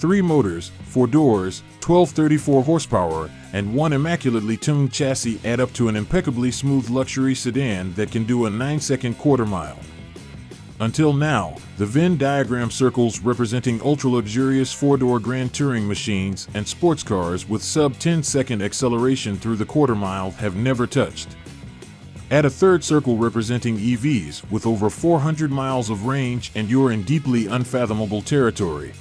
3 motors, 4 doors, 1234 horsepower, and 1 immaculately tuned chassis add up to an impeccably smooth luxury sedan that can do a 9-second quarter mile. Until now, the Venn diagram circles representing ultra-luxurious 4-door grand touring machines and sports cars with sub-10-second acceleration through the quarter mile have never touched. Add a third circle representing EVs with over 400 miles of range and you're in deeply unfathomable territory.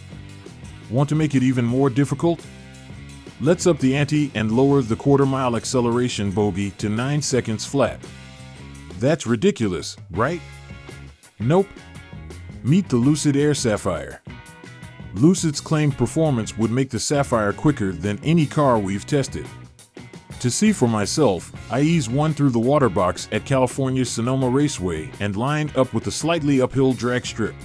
Want to make it even more difficult? Let's up the ante and lower the quarter-mile acceleration bogey to 9 seconds flat. That's ridiculous, right? Nope. Meet the Lucid Air Sapphire. Lucid's claimed performance would make the Sapphire quicker than any car we've tested. To see for myself, I eased one through the water box at California's Sonoma Raceway and lined up with the slightly uphill drag strip.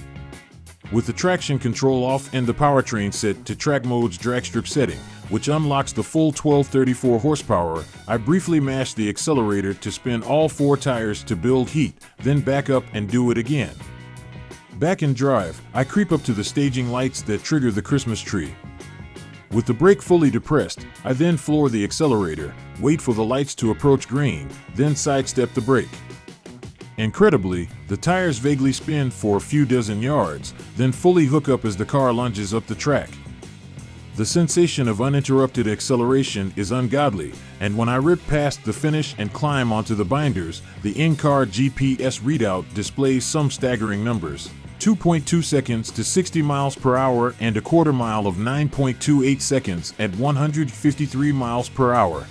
With the traction control off and the powertrain set to track mode's drag strip setting, which unlocks the full 1234 horsepower, I briefly mashed the accelerator to spin all 4 tires to build heat, then back up and do it again. Back in drive, I creep up to the staging lights that trigger the Christmas tree. With the brake fully depressed, I then floor the accelerator, wait for the lights to approach green, then sidestep the brake. Incredibly, the tires vaguely spin for a few dozen yards, then fully hook up as the car lunges up the track. The sensation of uninterrupted acceleration is ungodly, and when I rip past the finish and climb onto the binders, the in-car GPS readout displays some staggering numbers. 2.2 seconds to 60 miles per hour and a quarter mile of 9.28 seconds at 153 miles per hour.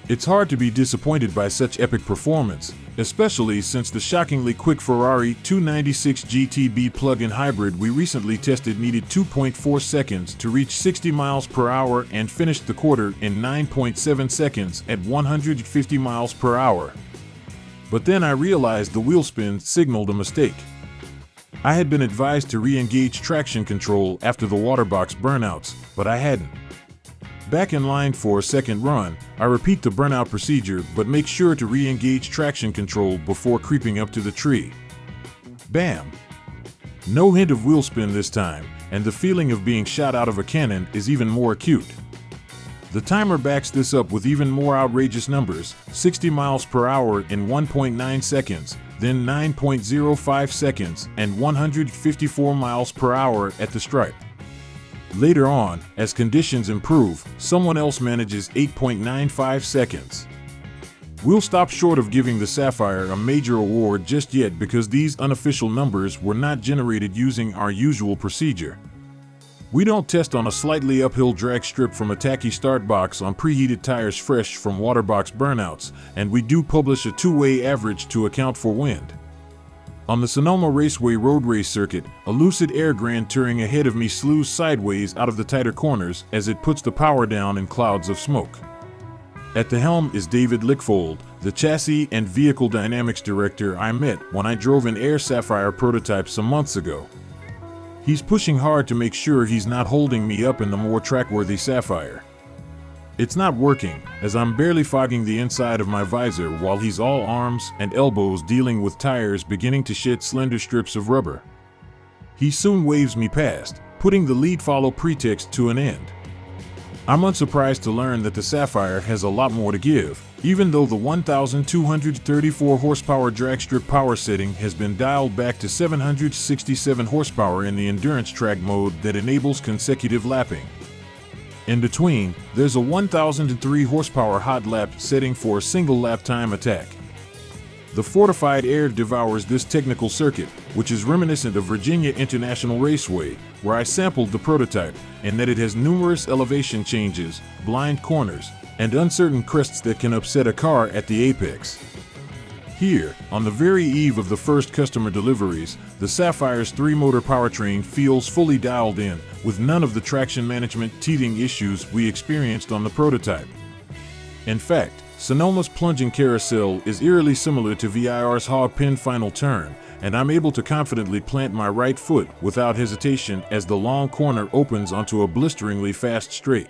It's hard to be disappointed by such epic performance, especially since the shockingly quick Ferrari 296 GTB plug-in hybrid we recently tested needed 2.4 seconds to reach 60 miles per hour and finished the quarter in 9.7 seconds at 150 miles per hour. But then I realized the wheel spin signaled a mistake. I had been advised to re-engage traction control after the water box burnouts, but I hadn't. Back in line for a second run, I repeat the burnout procedure but make sure to re-engage traction control before creeping up to the tree. Bam! No hint of wheel spin this time, and the feeling of being shot out of a cannon is even more acute. The timer backs this up with even more outrageous numbers, 60 miles per hour in 1.9 seconds, then 9.05 seconds and 154 miles per hour at the stripe. Later on, as conditions improve, someone else manages 8.95 seconds. We'll stop short of giving the Sapphire a major award just yet because these unofficial numbers were not generated using our usual procedure. We don't test on a slightly uphill drag strip from a tacky start box on preheated tires fresh from water box burnouts, and we do publish a 2-way average to account for wind. On the Sonoma Raceway road race circuit, a Lucid Air Grand Touring ahead of me slews sideways out of the tighter corners as it puts the power down in clouds of smoke. At the helm is David Lickfold, the chassis and vehicle dynamics director I met when I drove an Air Sapphire prototype some months ago. He's pushing hard to make sure he's not holding me up in the more trackworthy Sapphire. It's not working, as I'm barely fogging the inside of my visor while he's all arms and elbows dealing with tires beginning to shed slender strips of rubber. He soon waves me past, putting the lead-follow pretext to an end. I'm unsurprised to learn that the Sapphire has a lot more to give, even though the 1,234 horsepower dragstrip power setting has been dialed back to 767 horsepower in the endurance track mode that enables consecutive lapping. In between, there's a 1,003 horsepower hot lap setting for a single lap time attack. The fortified air devours this technical circuit, which is reminiscent of Virginia International Raceway, where I sampled the prototype, in that it has numerous elevation changes, blind corners, and uncertain crests that can upset a car at the apex. Here, on the very eve of the first customer deliveries, the Sapphire's 3-motor powertrain feels fully dialed in, with none of the traction management teething issues we experienced on the prototype. In fact, Sonoma's plunging carousel is eerily similar to VIR's hog-pin final turn, and I'm able to confidently plant my right foot without hesitation as the long corner opens onto a blisteringly fast straight.